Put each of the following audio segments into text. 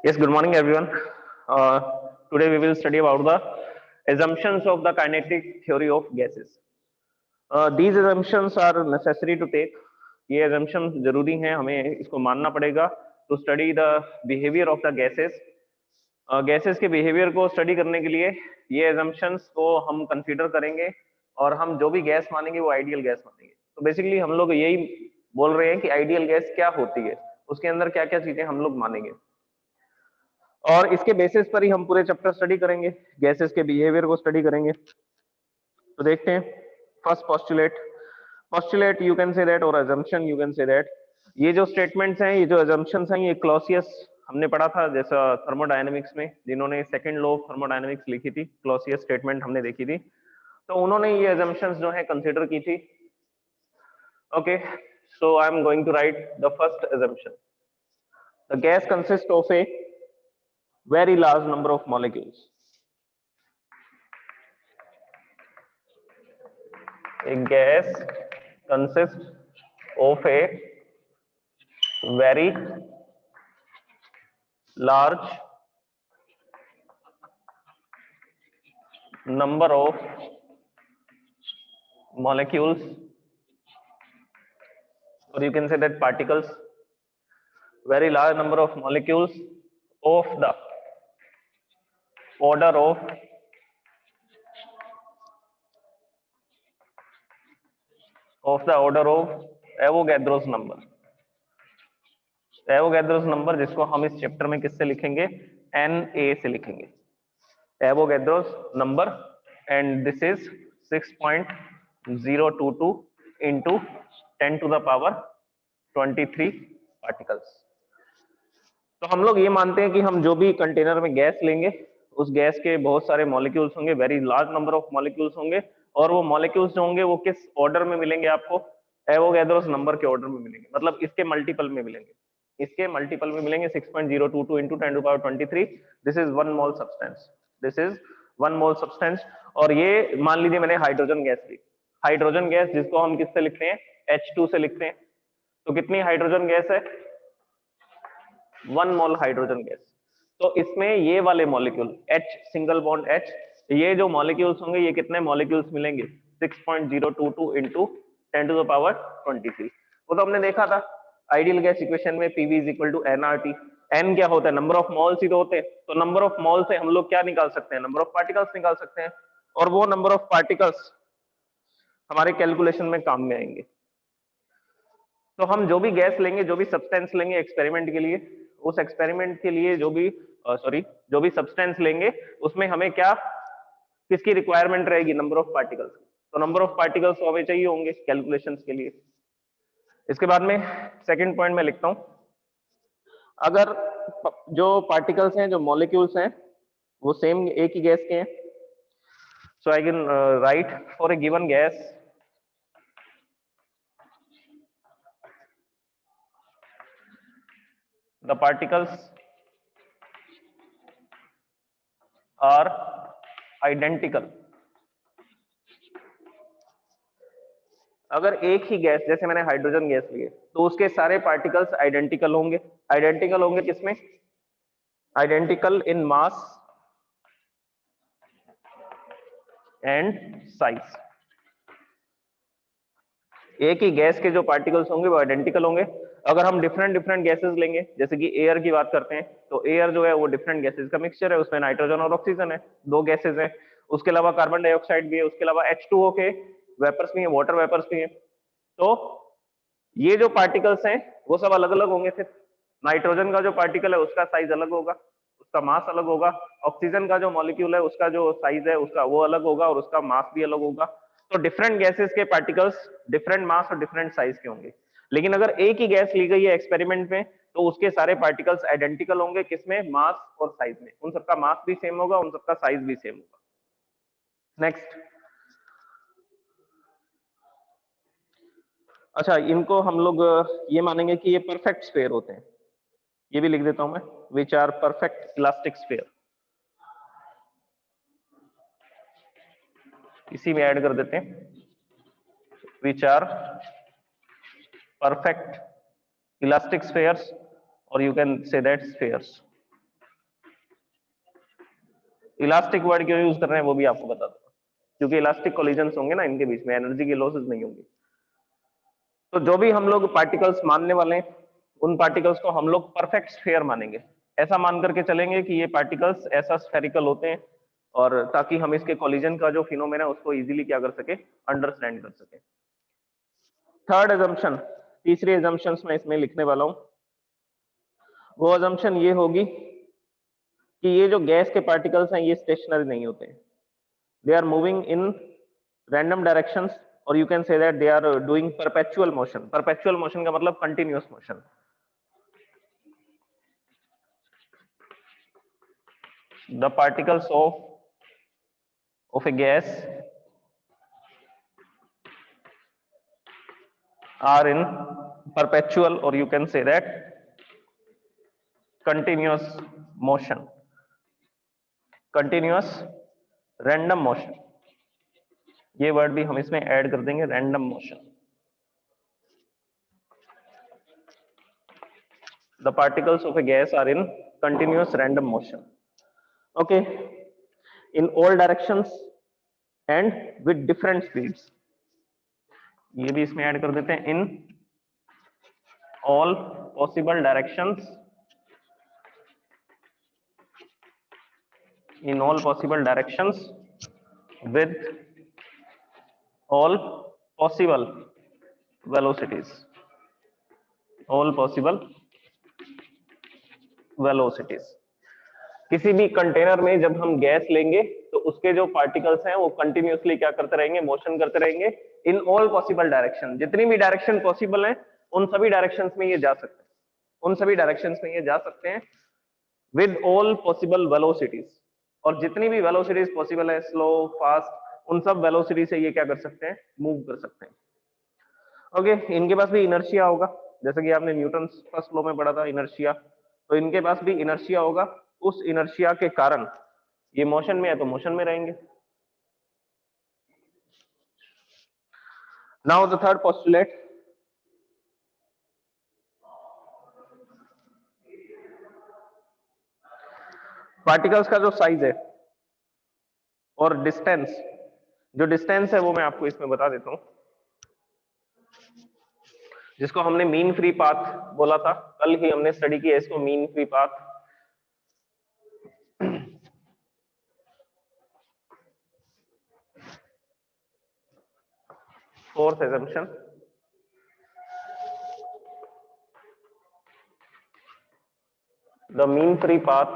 Yes, good morning, everyone. Uh, Today we will study about the assumptions of the kinetic theory of gases. These assumptions are necessary to take. ये assumptions जरूरी हैं, हमें इसको मानना पड़ेगा to study the behavior of the gases. Gases के behaviour को study करने के लिए ये assumptions को हम कंसीडर करेंगे और हम जो भी गैस मानेंगे वो आइडियल गैस मानेंगे. तो बेसिकली हम लोग यही बोल रहे हैं कि आइडियल गैस क्या होती है, उसके अंदर क्या क्या चीजें हम लोग मानेंगे और इसके बेसिस पर ही हम पूरे चैप्टर स्टडी करेंगे, गैसेस के बिहेवियर को स्टडी करेंगे. तो देखते हैं. First postulate you can say that और assumption you can say that. ये जो स्टेटमेंट्स हैं, ये जो अजम्पशंस हैं, ये क्लॉसियस हमने पढ़ा था जैसा थर्मोडायनेमिक्स में, जिन्होंने सेकंड लॉ ऑफ थर्मोडायनेमिक्स लिखी थी, क्लॉसियस स्टेटमेंट हमने देखी थी. तो उन्होंने ये अजम्पशंस जो है कंसीडर की थी. Okay, so I am going to write the first assumption. The gas consist of a very large number of molecules. A gas consists of a very large number of molecules, or you can say that particles, very large number of molecules of the order of Avogadro's number. Avogadro's number जिसको हम इस chapter में किससे लिखेंगे, Na से लिखेंगे. Avogadro's number and this is 6.022 into 10 to the power 23 particles. तो हम लोग ये मानते हैं कि हम जो भी कंटेनर में गैस लेंगे उस गैस के बहुत सारे मॉलिक्यूल्स होंगे, very large number of molecules होंगे, और वो मॉलिक्यूल्स जो होंगे वो किस ऑर्डर में मिलेंगे आपको, एवोगैड्रोस नंबर के ऑर्डर में मिलेंगे, मतलब इसके मल्टीपल में मिलेंगे. 6.022 into 10 to the power 23. This is 1 mole substance. This is 1 mole substance. और ये मान लीजिए मैंने हाइड्रोजन गैस ली, हाइड्रोजन गैस जिसको हम किससे लिखते हैं, H2 से लिखते हैं. तो कितनी हाइड्रोजन गैस है, 1 मोल हाइड्रोजन गैस. तो इसमें ये वाले molecule H, single bond H, ये जो मॉलिक्यूल्स होंगे ये कितने मॉलिक्यूल्स मिलेंगे, 6.022 इंटू 10 टू द पावर 23. वो तो हमने देखा था आइडियल गैस इक्वेशन में, PV is equal to nRT. n क्या होता है, नंबर ऑफ मॉल्स ही तो होते हैं. तो नंबर ऑफ मॉल से हम लोग क्या निकाल सकते हैं, नंबर ऑफ पार्टिकल्स निकाल सकते हैं, और वो नंबर ऑफ पार्टिकल्स हमारे कैलकुलेशन में काम में आएंगे. तो हम जो भी गैस लेंगे, जो भी सब्सटेंस लेंगे एक्सपेरिमेंट के लिए, उस एक्सपेरिमेंट के लिए जो भी सब्सटेंस लेंगे उसमें हमें क्या, किसकी रिक्वायरमेंट रहेगी, नंबर ऑफ पार्टिकल्स. तो नंबर ऑफ पार्टिकल्स तो हमें चाहिए होंगे कैलकुलेशंस के लिए. इसके बाद में सेकंड पॉइंट में लिखता हूं, अगर जो पार्टिकल्स हैं, जो मॉलिक्यूल्स हैं, वो सेम एक ही गैस के हैं, so I can write for a given gas the particles are identical. अगर एक ही गैस, जैसे मैंने हाइड्रोजन गैस लिए, तो उसके सारे पार्टिकल्स आइडेंटिकल होंगे. आइडेंटिकल होंगे किसमें, identical in mass and size. एक ही गैस के जो पार्टिकल्स होंगे वो आइडेंटिकल होंगे. अगर हम डिफरेंट गैसेस लेंगे, जैसे कि एयर की बात करते हैं, तो एयर जो है वो डिफरेंट गैसेस का मिक्सचर है, उसमें नाइट्रोजन और ऑक्सीजन है, दो गैसेस हैं. उसके अलावा कार्बन डाइऑक्साइड भी है, उसके अलावा H2O के वेपर्स भी हैं, वाटर वेपर्स भी हैं. तो ये जो पार्टिकल्स हैं वो सब अलग अलग होंगे. फिर नाइट्रोजन का जो पार्टिकल है उसका साइज अलग होगा, उसका मास अलग होगा. ऑक्सीजन का जो मॉलिक्यूल है उसका जो साइज है उसका वो अलग होगा और उसका मास भी अलग होगा. तो डिफरेंट गैसेस के पार्टिकल्स डिफरेंट मास और डिफरेंट साइज के होंगे. लेकिन अगर एक ही गैस ली गई है एक्सपेरिमेंट में, तो उसके सारे पार्टिकल्स आइडेंटिकल होंगे, किसमें, मास और साइज में. उन सबका मास भी सेम होगा, उन सबका साइज भी सेम होगा. नेक्स्ट, अच्छा, इनको हम लोग ये मानेंगे कि ये परफेक्ट स्फीयर होते हैं. ये भी लिख देता हूं मैं, which are perfect elastic sphere. इसी में ऐड कर देते हैं, which are perfect elastic spheres, और you can say that spheres. Elastic word क्यों यूज कर रहे हैं वो भी आपको बता दूंगा, क्योंकि इलास्टिक कोलिजन्स होंगे ना इनके बीच में, एनर्जी की लॉसेस नहीं होंगी। तो जो भी हम लोग पार्टिकल्स मानने वाले हैं उन पार्टिकल्स को हम लोग परफेक्ट स्फीयर मानेंगे, ऐसा मान करके चलेंगे कि ये पार्टिकल्स ऐसा स्फेरिकल होते हैं, और ताकि हम इसके कोलिजन का जो फिनोमेना उसको इजीली क्या कर सके, अंडरस्टैंड कर सके। थर्ड अजम्पशन, तीसरी अजम्पशन मैं इसमें लिखने वाला हूं, वो अजम्पशन ये होगी कि ये जो गैस के पार्टिकल्स हैं ये स्टेशनरी नहीं होते, they are moving in random directions, और you can say that they are doing perpetual motion. Perpetual motion का मतलब continuous motion. The particles of a gas are in perpetual, or you can say that continuous motion, continuous random motion। ये word भी हम इसमें add कर देंगे, random motion. The particles of a gas are in continuous random motion, okay, in all directions and with different speeds। ये भी इसमें add कर देते हैं, in all possible directions, in all possible directions with all possible velocities, all possible velocities। किसी भी container में जब हम गैस लेंगे तो उसके जो पार्टिकल्स हैं वो कंटिन्यूअसली क्या करते रहेंगे, मोशन करते रहेंगे इन ऑल पॉसिबल डायरेक्शन। जितनी भी डायरेक्शन पॉसिबल है उन सभी डायरेक्शंस में ये जा सकते हैं, उन सभी डायरेक्शंस में ये जा सकते हैं विद ऑल पॉसिबल वेलोसिटीज। और जितनी भी वेलोसिटीज पॉसिबल है, स्लो फास्ट, उन सब वेलोसिटी से ये क्या कर सकते हैं, मूव कर सकते हैं। ओके, इनके पास भी इनर्शिया होगा, जैसे कि आपने न्यूटन फर्स्ट लॉ में पढ़ा था इनर्शिया, तो इनके पास भी इनर्शिया होगा। उस इनर्शिया के कारण ये मोशन में है तो मोशन में रहेंगे। Now the third postulate, particles का जो साइज है और डिस्टेंस, जो डिस्टेंस है वो मैं आपको इसमें बता देता हूं, जिसको हमने मीन फ्री पाथ बोला था, कल ही हमने स्टडी किया इसको, mean free path. Fourth assumption, the mean free path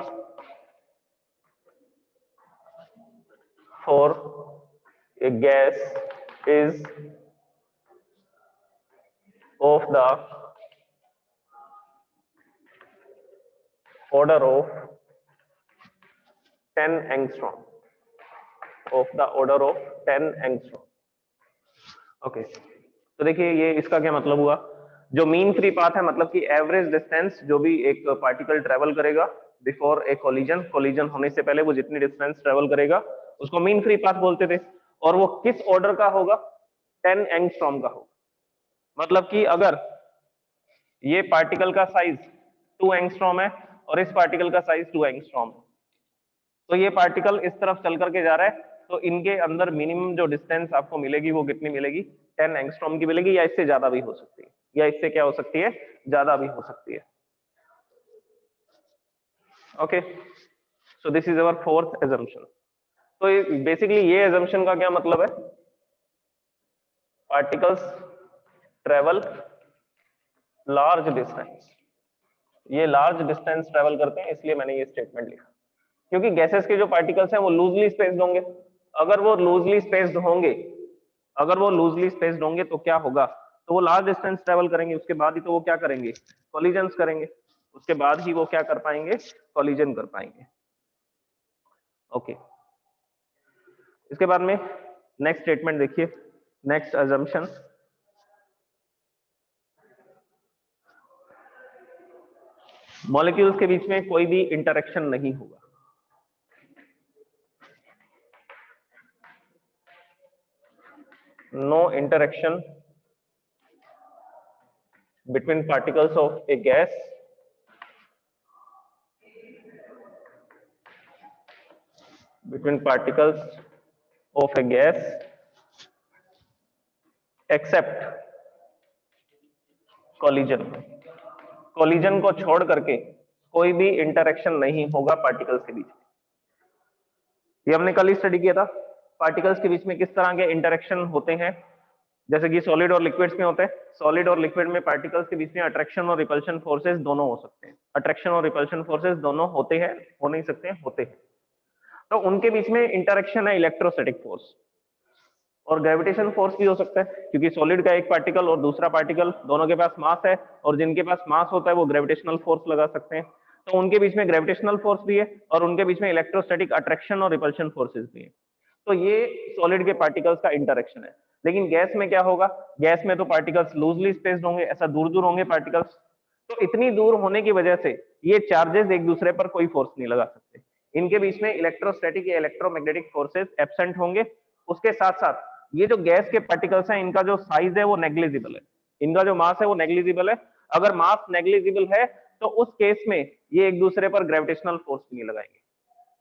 for a gas is of the order of 10 angstrom, of the order of 10 angstrom। Okay, तो देखिए ये इसका क्या मतलब हुआ, जो मीन फ्री पाथ है मतलब कि एवरेज डिस्टेंस जो भी एक पार्टिकल ट्रेवल करेगा बिफोर ए कोलिजन, कोलिजन होने से पहले वो जितनी डिस्टेंस ट्रेवल करेगा उसको मीन फ्री पाथ बोलते थे। और वो किस ऑर्डर का होगा, 10 एंगस्ट्रॉम का होगा। मतलब कि अगर ये पार्टिकल का साइज 2 एंगस्ट्रॉम है और इस पार्टिकल का साइज 2 एंगस्ट्रॉम, तो ये पार्टिकल इस तरफ चल करके जा रहा है, तो इनके अंदर मिनिमम जो डिस्टेंस आपको मिलेगी वो कितनी मिलेगी, 10 एंगस्ट्रॉम की मिलेगी, या इससे ज्यादा भी हो सकती है, या इससे क्या हो सकती है, ज्यादा भी हो सकती है। Okay, so this is our fourth assumption. तो बेसिकली ये एजम्पशन का क्या मतलब है, पार्टिकल्स ट्रेवल लार्ज डिस्टेंस, ये लार्ज डिस्टेंस ट्रेवल करते हैं, इसलिए मैंने ये स्टेटमेंट लिखा। क्योंकि गैसेस के जो पार्टिकल्स हैं वो लूजली स्पेस्ड होंगे, अगर वो लूजली स्पेस्ड होंगे, अगर वो लूजली स्पेस्ड होंगे तो क्या होगा, तो वो लार्ज डिस्टेंस ट्रेवल करेंगे, उसके बाद ही तो वो क्या करेंगे, कॉलिजन्स करेंगे, उसके बाद ही वो क्या कर पाएंगे, कॉलिजन कर पाएंगे। ओके, इसके बाद में नेक्स्ट स्टेटमेंट देखिए, नेक्स्ट अजम्पशन, मॉलिक्यूल्स के बीच में कोई भी इंटरेक्शन नहीं होगा। No interaction between particles of a gas between particles of a gas except collision. collision को छोड़ करके कोई भी इंटरेक्शन नहीं होगा पार्टिकल्स के बीच में। ये हमने कल ही स्टडी किया था, पार्टिकल्स के बीच में किस तरह के इंटरेक्शन होते हैं, जैसे कि सॉलिड और लिक्विड्स में होते हैं। सॉलिड और लिक्विड में पार्टिकल्स के बीच में अट्रैक्शन और रिपल्शन फोर्सेस दोनों हो सकते हैं। अट्रैक्शन और रिपल्शन फोर्सेस दोनों होते हैं, हो नहीं सकते हैं, होते हैं। तो उनके बीच में इंटरेक्शन है इलेक्ट्रोस्टैटिक फोर्स, और ग्रेविटेशन फोर्स भी हो सकता है, क्योंकि सॉलिड का एक पार्टिकल और दूसरा पार्टिकल दोनों के पास मास है, और जिनके पास मास होता है वो ग्रेविटेशनल फोर्स लगा सकते हैं। तो उनके बीच में ग्रेविटेशनल फोर्स भी है और उनके बीच में इलेक्ट्रोस्टैटिक अट्रैक्शन और रिपल्शन फोर्सेस भी है। तो ये सॉलिड के पार्टिकल्स का इंटरेक्शन है। लेकिन गैस में क्या होगा, गैस में तो पार्टिकल्स लूजली स्पेस्ड होंगे, ऐसा दूर दूर होंगे पार्टिकल्स, तो इतनी दूर होने की वजह से ये चार्जेस एक दूसरे पर कोई फोर्स नहीं लगा सकते। इनके बीच में इलेक्ट्रोस्टैटिक या इलेक्ट्रोमैग्नेटिक फोर्सेस एब्सेंट होंगे। उसके साथ साथ ये जो गैस के पार्टिकल्स हैं, इनका जो साइज है वो नेग्लिजिबल है, इनका जो मास है वो नेग्लिजिबल है। अगर मास नेग्लिजिबल है तो उस केस में ये एक दूसरे पर ग्रेविटेशनल फोर्स नहीं लगाएंगे।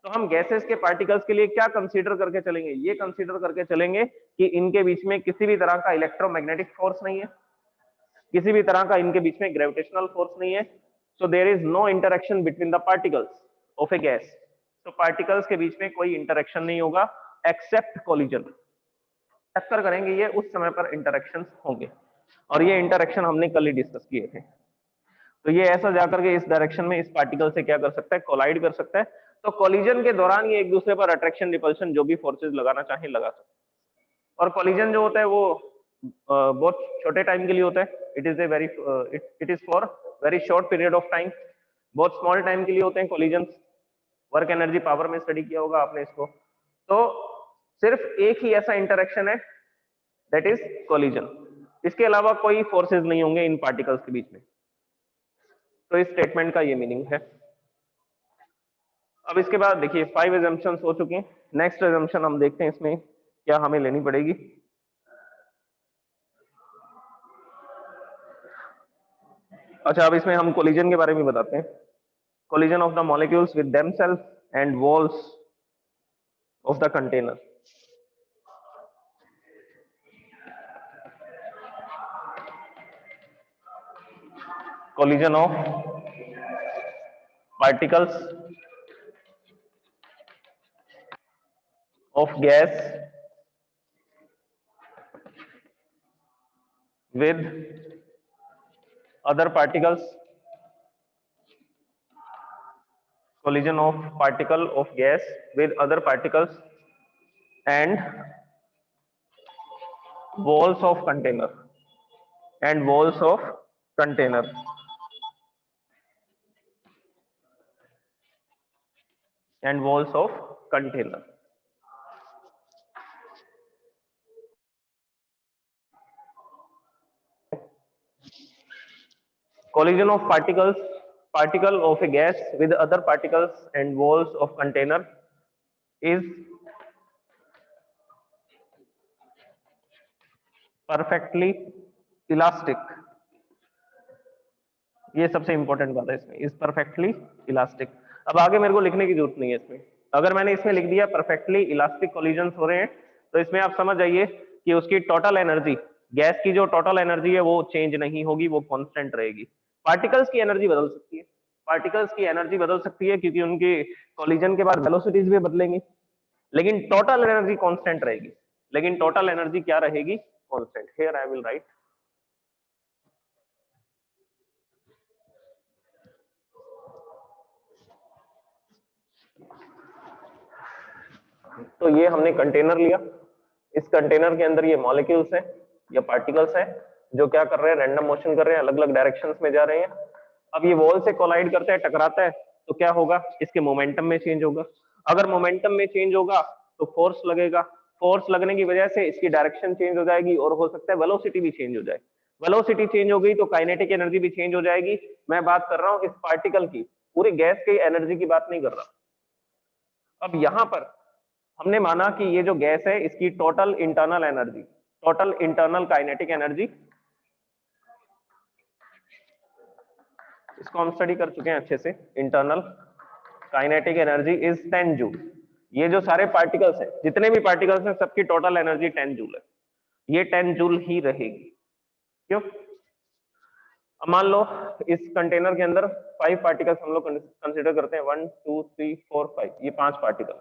तो हम गैसेस के पार्टिकल्स के लिए क्या कंसीडर करके चलेंगे, ये कंसीडर करके चलेंगे कि इनके बीच में किसी भी तरह का इलेक्ट्रोमैग्नेटिक फोर्स नहीं है, किसी भी तरह का इनके बीच में ग्रेविटेशनल फोर्स नहीं है। So there is no interaction between the particles of a gas. तो पार्टिकल्स के बीच में कोई इंटरेक्शन नहीं होगा एक्सेप्ट कोलिजन। टक्कर करेंगे ये उस समय पर इंटरेक्शन होंगे, और ये इंटरेक्शन हमने कल ही डिस्कस किए थे। तो ये ऐसा जाकर के इस डायरेक्शन में इस पार्टिकल से क्या कर सकता है, कोलाइड कर सकता है। तो कोलिजन के दौरान ये एक दूसरे पर अट्रैक्शन रिपल्शन जो भी फोर्सेस लगाना चाहे लगा सकते हैं। और कोलिजन जो होता है वो बहुत छोटे टाइम के लिए होता है। It is a very it is for very short period of time, बहुत स्मॉल टाइम के लिए होते हैं कोलिजन। वर्क एनर्जी पावर में स्टडी किया होगा आपने इसको। तो सिर्फ एक ही ऐसा इंटरेक्शन है, दैट इज कोलिजन। इसके अलावा कोई फोर्सेस नहीं होंगे इन पार्टिकल्स के बीच में। तो इस स्टेटमेंट का ये मीनिंग है। अब इसके बाद देखिए 5 एजम्पशंस हो चुके हैं। नेक्स्ट एजम्पशन हम देखते हैं इसमें क्या हमें लेनी पड़ेगी। अच्छा, अब इसमें हम कोलिजन के बारे में बताते हैं। Collision of the molecules with themselves and walls of the container. collision of particles of gas with other particles, collision of particle of gas with other particles and walls of container and walls of container and walls of container. Collision of particle of a gas with other particles and walls of container is perfectly elastic. ये सबसे important बात है इसमें, is perfectly elastic. अब आगे मेरे को लिखने की जरूरत नहीं है इसमें। अगर मैंने इसमें लिख दिया परफेक्टली इलास्टिक कोलिजन हो रहे हैं, तो इसमें आप समझ जाइए कि उसकी टोटल एनर्जी, गैस की जो टोटल एनर्जी है वो चेंज नहीं होगी, वो कांस्टेंट रहेगी। पार्टिकल्स की एनर्जी बदल सकती है, पार्टिकल्स की एनर्जी बदल सकती है क्योंकि उनकी कोलिजन के बाद वेलोसिटीज भी बदलेंगी, लेकिन टोटल एनर्जी कांस्टेंट रहेगी। लेकिन टोटल एनर्जी क्या रहेगी, constant. Here I will write. तो ये हमने कंटेनर लिया, इस कंटेनर के अंदर ये मॉलिक्यूल्स हैं या पार्टिकल्स हैं जो क्या कर रहे हैं, रैंडम मोशन कर रहे हैं, अलग अलग डायरेक्शंस में जा रहे हैं। अब ये वॉल से कोलाइड करता है, टकराता है, तो क्या होगा, इसके मोमेंटम में चेंज होगा। अगर मोमेंटम में चेंज होगा तो फोर्स लगेगा, फोर्स लगने की वजह से इसकी डायरेक्शन चेंज हो जाएगी और हो सकता है वेलोसिटी भी चेंज हो जाए। वेलोसिटी चेंज हो गई तो काइनेटिक एनर्जी भी चेंज हो जाएगी। मैं बात कर रहा हूं इस पार्टिकल की, पूरी गैस की एनर्जी की बात नहीं कर रहा। अब यहां पर हमने माना कि ये जो गैस है इसकी total internal energy, total internal kinetic energy, इसको हम स्टडी कर चुके हैं अच्छे से। Internal kinetic energy is 10 joule. ये जो सारे पार्टिकल्स हैं, जितने भी पार्टिकल्स हैं, सबकी टोटल एनर्जी 10 जूल है। ये 10 जूल ही रहेगी। क्यों? अब मान लो इस कंटेनर के अंदर 5 पार्टिकल्स हम लोग कंसिडर करते हैं, 1 2 3 4 5, ये 5 पार्टिकल।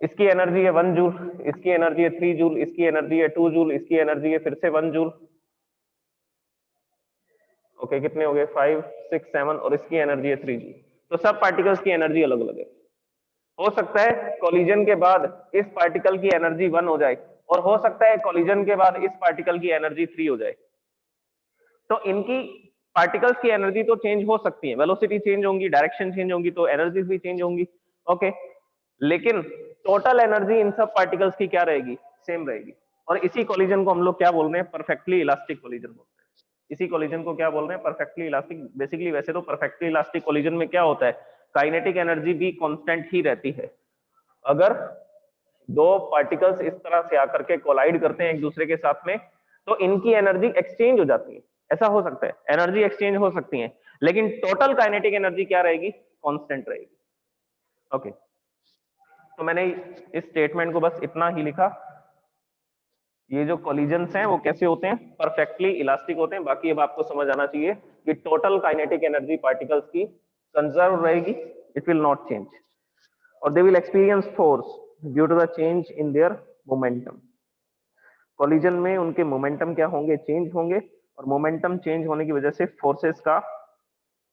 इसकी एनर्जी है 1 जूल, इसकी एनर्जी है 3 जूल, इसकी एनर्जी है 2 जूल, इसकी एनर्जी है फिर से 1 जूल। ओके, कितने हो गए? 5 6 7, और इसकी एनर्जी है 3 जूल। तो सब पार्टिकल्स की एनर्जी अलग अलग है। हो सकता है कॉलिजन के बाद इस पार्टिकल की एनर्जी 1 हो जाए, और हो सकता है कॉलिजन के बाद इस पार्टिकल की एनर्जी 3 हो जाए। तो इनकी पार्टिकल्स की एनर्जी तो चेंज हो सकती है, वेलोसिटी चेंज होंगी, डायरेक्शन चेंज होंगी, तो एनर्जीज भी चेंज होंगी। ओके, लेकिन टोटल एनर्जी इन सब पार्टिकल्स की क्या रहेगी? सेम रहेगी। और इसी कॉलिजन को हम लोग क्या बोल रहे हैं? परफेक्टली इलास्टिक कॉलिजन बोलते हैं। इसी कॉलिजन को क्या बोल रहे हैं? Perfectly elastic. बेसिकली वैसे तो परफेक्टली इलास्टिक कॉलिजन में क्या होता है, काइनेटिक एनर्जी भी कांस्टेंट ही रहती है। अगर दो पार्टिकल्स इस तरह से आकर के कोलाइड करते हैं एक दूसरे के साथ में, तो इनकी एनर्जी एक्सचेंज हो जाती है। ऐसा हो सकता है, एनर्जी एक्सचेंज हो सकती है, लेकिन टोटल काइनेटिक एनर्जी क्या रहेगी? कांस्टेंट रहेगी। ओके, तो मैंने इस स्टेटमेंट को बस इतना ही लिखा। ये जो कोलिजन्स हैं वो कैसे होते हैं? परफेक्टली इलास्टिक होते हैं। बाकी अब आपको समझ आना चाहिए कि टोटल काइनेटिक एनर्जी पार्टिकल्स की कंजर्व रहेगी, इट विल नॉट चेंज, और they will experience force due to the change in their momentum. Collision में उनके मोमेंटम क्या होंगे? चेंज होंगे, और मोमेंटम चेंज होने की वजह से फोर्सेस का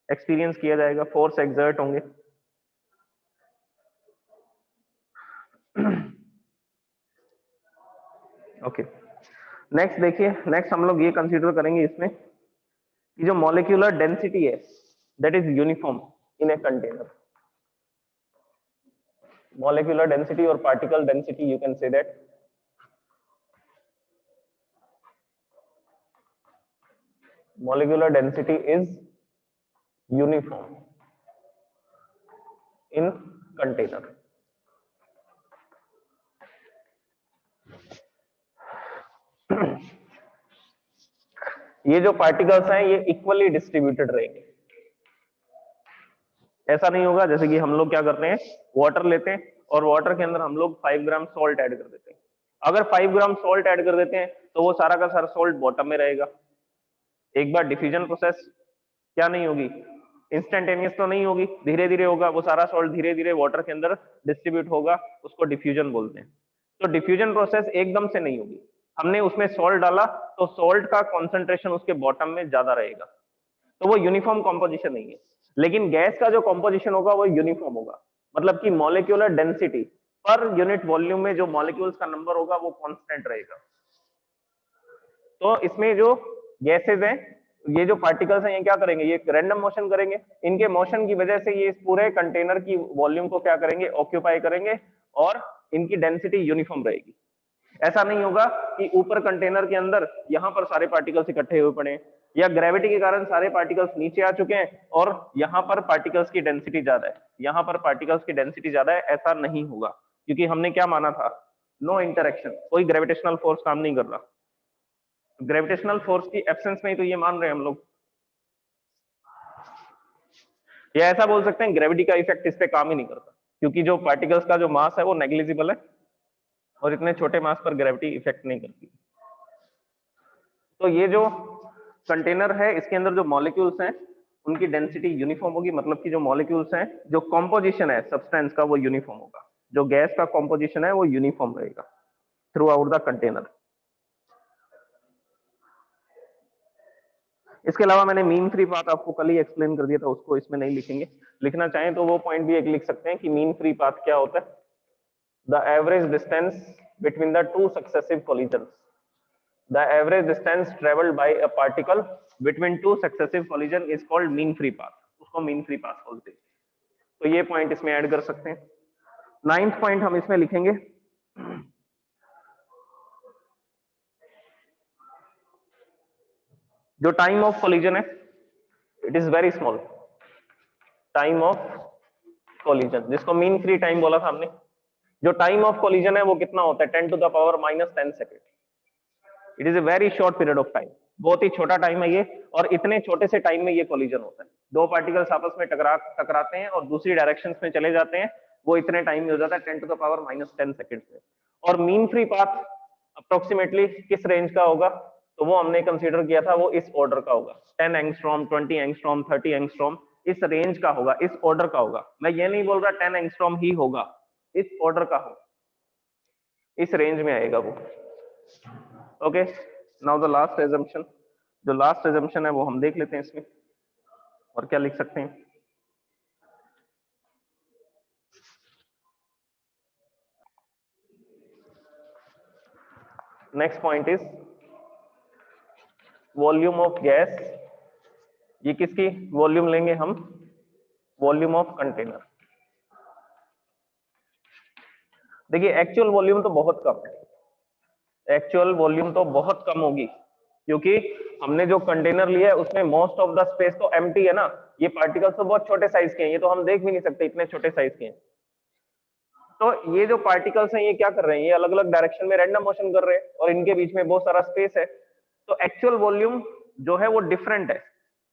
एक्सपीरियंस किया जाएगा, फोर्स एक्सर्ट होंगे। ओके, नेक्स्ट देखिए, नेक्स्ट हम लोग ये कंसीडर करेंगे इसमें कि जो मॉलिक्यूलर डेंसिटी है that is uniform in a container. Molecular density और particle density, you can say that molecular density is uniform in container. ये जो पार्टिकल्स हैं ये इक्वली डिस्ट्रीब्यूटेड रहेंगे। ऐसा नहीं होगा जैसे कि हम लोग क्या करते हैं, वाटर लेते हैं और वाटर के अंदर हम लोग 5 ग्राम सॉल्ट ऐड कर देते हैं। अगर 5 ग्राम सॉल्ट ऐड कर देते हैं तो वो सारा का सारा सॉल्ट बॉटम में रहेगा। एक बार डिफ्यूजन प्रोसेस क्या नहीं होगी, इंस्टेंटेनियस तो नहीं होगी, धीरे धीरे होगा। वो सारा सॉल्ट धीरे धीरे वाटर के अंदर डिस्ट्रीब्यूट होगा, उसको डिफ्यूजन बोलते हैं। तो डिफ्यूजन प्रोसेस एकदम से नहीं होगी। हमने उसमें सॉल्ट डाला तो सॉल्ट का कॉन्सेंट्रेशन उसके बॉटम में ज्यादा रहेगा, तो वो यूनिफॉर्म कॉम्पोजिशन नहीं है। लेकिन गैस का जो कॉम्पोजिशन होगा वो यूनिफॉर्म होगा, मतलब कि molecular density per unit volume में जो मॉलिक्यूल्स का नंबर होगा वो कांस्टेंट रहेगा। तो इसमें जो गैसेज हैं, ये जो पार्टिकल्स हैं, ये क्या करेंगे? ये रैंडम मोशन करेंगे। इनके मोशन की वजह से ये इस पूरे कंटेनर की वॉल्यूम को क्या करेंगे? ऑक्यूपाई करेंगे, और इनकी डेंसिटी यूनिफॉर्म रहेगी। ऐसा नहीं होगा कि ऊपर कंटेनर के अंदर यहाँ पर सारे पार्टिकल्स इकट्ठे हुए पड़े, या ग्रेविटी के कारण सारे पार्टिकल्स नीचे आ चुके हैं और यहाँ पर पार्टिकल्स की डेंसिटी ज्यादा है, यहाँ पर पार्टिकल्स की डेंसिटी ज्यादा है। ऐसा नहीं होगा, क्योंकि हमने क्या माना था? नो इंटरेक्शन, कोई ग्रेविटेशनल फोर्स काम नहीं कर रहा। ग्रेविटेशनल फोर्स की एब्सेंस में ही तो ये मान रहे हैं हम लोग, या ऐसा बोल सकते हैं ग्रेविटी का इफेक्ट इस पे काम ही नहीं करता, क्योंकि जो पार्टिकल्स का जो मास है वो नेग्लिजिबल है, और इतने छोटे मास पर ग्रेविटी इफेक्ट नहीं करती। तो ये जो कंटेनर है इसके अंदर जो मॉलिक्यूल्स हैं उनकी डेंसिटी यूनिफॉर्म होगी, मतलब कि जो मॉलिक्यूल्स हैं, जो कॉम्पोजिशन है सब्सटेंस का वो यूनिफॉर्म होगा। जो गैस का कॉम्पोजिशन है वो यूनिफॉर्म रहेगा थ्रू आउट द कंटेनर। इसके अलावा मैंने मीन फ्री पाथ आपको कल ही एक्सप्लेन कर दिया था, उसको इसमें नहीं लिखेंगे। लिखना चाहें तो वो पॉइंट भी एक लिख सकते हैं कि मीन फ्री पाथ क्या होता है? The average distance between the two successive collisions, the average distance traveled by a particle between two successive collision is called mean free path, उसको mean free path बोलते हैं। तो ये पॉइंट इसमें add कर सकते हैं। 9th पॉइंट हम इसमें लिखेंगे, जो टाइम ऑफ कोलिजन है it is very small. Time of collision, जिसको मीन फ्री टाइम बोला था हमने, जो टाइम ऑफ कोलिजन है वो कितना होता है? 10 to the power -10 second. It is a very short period of time, बहुत ही छोटा टाइम है ये, और इतने छोटे से टाइम में ये कोलिजन होता है। दो पार्टिकल्स आपस में टकराते हैं और दूसरी डायरेक्शंस में चले जाते हैं, वो इतने टाइम में हो जाता है 10⁻⁻10 सेकेंड में। और मीन फ्री पाथ अप्रोक्सीमेटली किस रेंज का होगा, तो वो हमने कंसीडर किया था वो इस ऑर्डर का होगा, 10 एंगस्ट्रॉम, 20 एंगस्ट्रॉम, 30 एंगस्ट्रॉम, इस रेंज का होगा, इस ऑर्डर का होगा। मैं ये नहीं बोल रहा 10 एंगस्ट्रॉम ही होगा, इस ऑर्डर का होगा, इस रेंज में आएगा वो। Okay, now the last assumption, जो लास्ट एजम्पशन है वो हम देख लेते हैं इसमें, और क्या लिख सकते हैं। Next point is volume of gas. ये किसकी वॉल्यूम लेंगे हम, वॉल्यूम ऑफ कंटेनर। देखिए एक्चुअल वॉल्यूम तो बहुत कम है, एक्चुअल वॉल्यूम तो बहुत कम होगी, क्योंकि हमने जो कंटेनर लिया है उसमें मोस्ट ऑफ द स्पेस तो एम्प्टी है ना। ये पार्टिकल्स तो बहुत छोटे साइज के हैं, ये तो हम देख भी नहीं सकते, इतने छोटे साइज के हैं। तो ये जो पार्टिकल्स हैं ये क्या कर रहे हैं, ये अलग अलग डायरेक्शन में रैंडम मोशन कर रहे हैं, और इनके बीच में बहुत सारा स्पेस है। तो एक्चुअल वॉल्यूम जो है वो डिफरेंट है,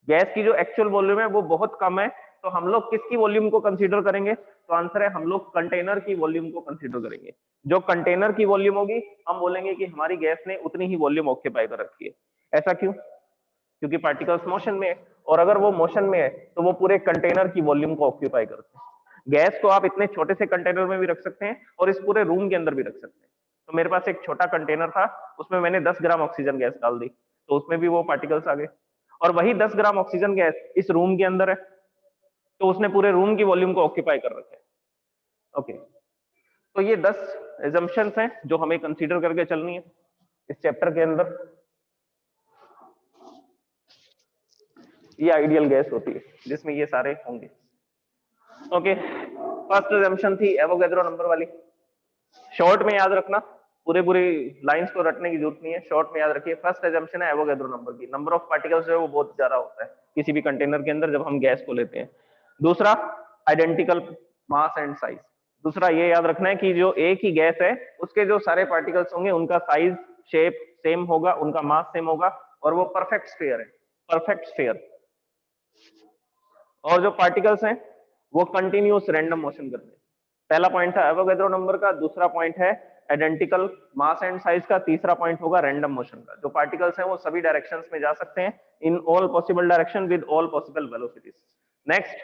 गैस की जो एक्चुअल वॉल्यूम है वो बहुत कम है। तो हम लोग किसकी वॉल्यूम को कंसीडर करेंगे, तो आंसर है हम लोग कंटेनर की वॉल्यूम को कंसीडर करेंगे। जो कंटेनर की वॉल्यूम होगी हम बोलेंगे कि हमारी गैस ने उतनी ही वॉल्यूम ऑक्यूपाई कर रखी है। ऐसा क्यों, क्योंकि पार्टिकल्स मोशन में है, और अगर वो मोशन में है तो वो पूरे कंटेनर की वॉल्यूम को ऑक्यूपाई करते हैं। गैस को आप इतने छोटे से कंटेनर में भी रख सकते हैं और इस पूरे रूम के अंदर भी रख सकते हैं। तो मेरे पास एक छोटा कंटेनर था, उसमें मैंने 10 ग्राम ऑक्सीजन गैस डाल दी, तो उसमें भी वो पार्टिकल्स आ गए, और वही 10 ग्राम ऑक्सीजन गैस इस रूम के अंदर है, तो उसने पूरे रूम की वॉल्यूम को ऑक्यूपाई कर रखा है। ओके, तो ये 10 एजम्पशंस हैं जो हमें कंसीडर करके चलनी है इस चैप्टर के अंदर। ये आइडियल गैस होती है जिसमें ये सारे होंगे। ओके, फर्स्ट एजम्पशन थी एवोगैड्रो नंबर वाली, शॉर्ट में याद रखना, पूरे पूरी लाइंस को रटने की जरूरत नहीं है, शॉर्ट में याद रखिए। फर्स्ट एजम्पशन है एवोगैड्रो नंबर की, नंबर ऑफ पार्टिकल्स जो है वो बहुत ज्यादा होता है किसी भी कंटेनर के अंदर जब हम गैस को लेते हैं। दूसरा आइडेंटिकल मास एंड साइज, दूसरा ये याद रखना है कि जो एक ही गैस है उसके जो सारे पार्टिकल्स होंगे उनका साइज शेप सेम होगा, उनका मास सेम होगा, और वो परफेक्ट स्फीयर है, परफेक्ट स्फीयर। और जो पार्टिकल्स हैं वो कंटिन्यूस रैंडम मोशन करते हैं। पहला पॉइंट था एवोगैड्रो नंबर का, दूसरा पॉइंट है आइडेंटिकल मास एंड साइज का, तीसरा पॉइंट होगा रैंडम मोशन का। जो पार्टिकल्स हैं वो सभी डायरेक्शंस में जा सकते हैं, in all possible direction with all possible velocities. Next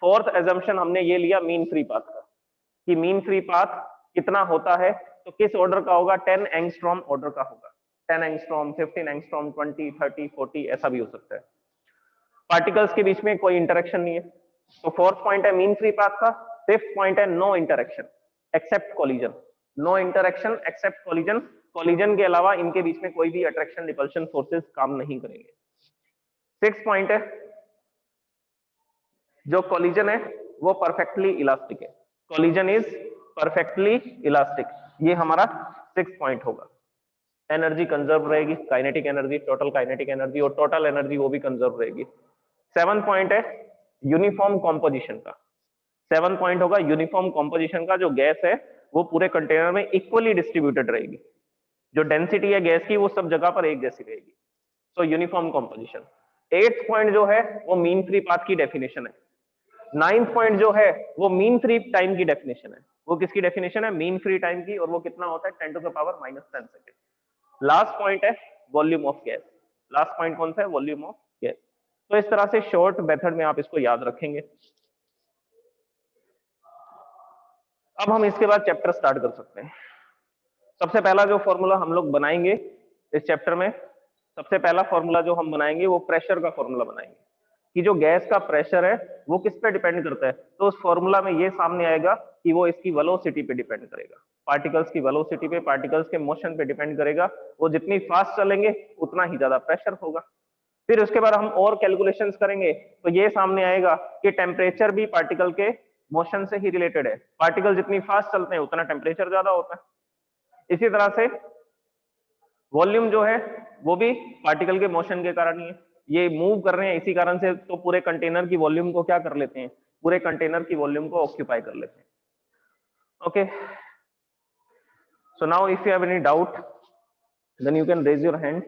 fourth assumption हमने ये लिया मीन फ्री पाथ का, कि मीन फ्री पाथ कितना होता है, तो किस ऑर्डर का होगा, 10 एंगस्ट्रॉम ऑर्डर का होगा। 10 एंगस्ट्रॉम, 15 एंगस्ट्रॉम, 20, 30, 40 ऐसा भी हो सकता है। पार्टिकल्स के बीच में कोई इंटरेक्शन नहीं है। तो फोर्थ पॉइंट है मीन फ्री पाथ का। फिफ्थ पॉइंट है no interaction except collision, no interaction except collision, collision के अलावा इनके बीच में कोई भी अट्रैक्शन रिपल्शन फोर्सेस काम नहीं करेंगे। सिक्स पॉइंट है जो कोलिजन है वो परफेक्टली इलास्टिक है, कोलिजन इज परफेक्टली इलास्टिक, ये हमारा सिक्स पॉइंट होगा। एनर्जी कंजर्व रहेगी, kinetic energy, total kinetic energy, और टोटल एनर्जी वो भी कंजर्व रहेगी। सेवन पॉइंट है यूनिफॉर्म कॉम्पोजिशन का, सेवन पॉइंट होगा यूनिफॉर्म कॉम्पोजिशन का, जो गैस है वो पूरे कंटेनर में इक्वली डिस्ट्रीब्यूटेड रहेगी, जो डेंसिटी है गैस की वो सब जगह पर एक जैसी रहेगी, सो यूनिफॉर्म कॉम्पोजिशन। एट्थ पॉइंट जो है वो मीन फ्री पाथ की डेफिनेशन है। नाइन्थ पॉइंट जो है वो मीन फ्री टाइम की डेफिनेशन है, वो किसकी डेफिनेशन है, मीन फ्री टाइम की, और वो कितना होता है 10⁻⁻10 सेकेंड। लास्ट पॉइंट है volume of gas, last point कौन सा है, वॉल्यूम ऑफ गैस। तो इस तरह से शॉर्ट मेथड में आप इसको याद रखेंगे। अब हम इसके बाद चैप्टर स्टार्ट कर सकते हैं। सबसे पहला जो फॉर्मूला हम लोग बनाएंगे इस चैप्टर में, सबसे पहला फॉर्मूला जो हम बनाएंगे वो प्रेशर का फॉर्मूला बनाएंगे, कि जो गैस का प्रेशर है वो किस पे डिपेंड करता है। तो उस फॉर्मूला में ये सामने आएगा कि वो इसकी वेलोसिटी पे डिपेंड करेगा, पार्टिकल्स की वेलोसिटी पे, पार्टिकल्स के मोशन पे डिपेंड करेगा। वो जितनी फास्ट चलेंगे उतना ही ज्यादा प्रेशर होगा। फिर उसके बाद हम और कैलकुलेशंस करेंगे तो ये सामने आएगा कि टेम्परेचर भी पार्टिकल के मोशन से ही रिलेटेड है, पार्टिकल जितनी फास्ट चलते हैं उतना टेम्परेचर ज्यादा होता है। इसी तरह से वॉल्यूम जो है वो भी पार्टिकल के मोशन के कारण ही है, ये मूव कर रहे हैं इसी कारण से, तो पूरे कंटेनर की वॉल्यूम को क्या कर लेते हैं, पूरे कंटेनर की वॉल्यूम को ऑक्यूपाई कर लेते हैं। Okay, so now if you have any doubt then you can raise your hand.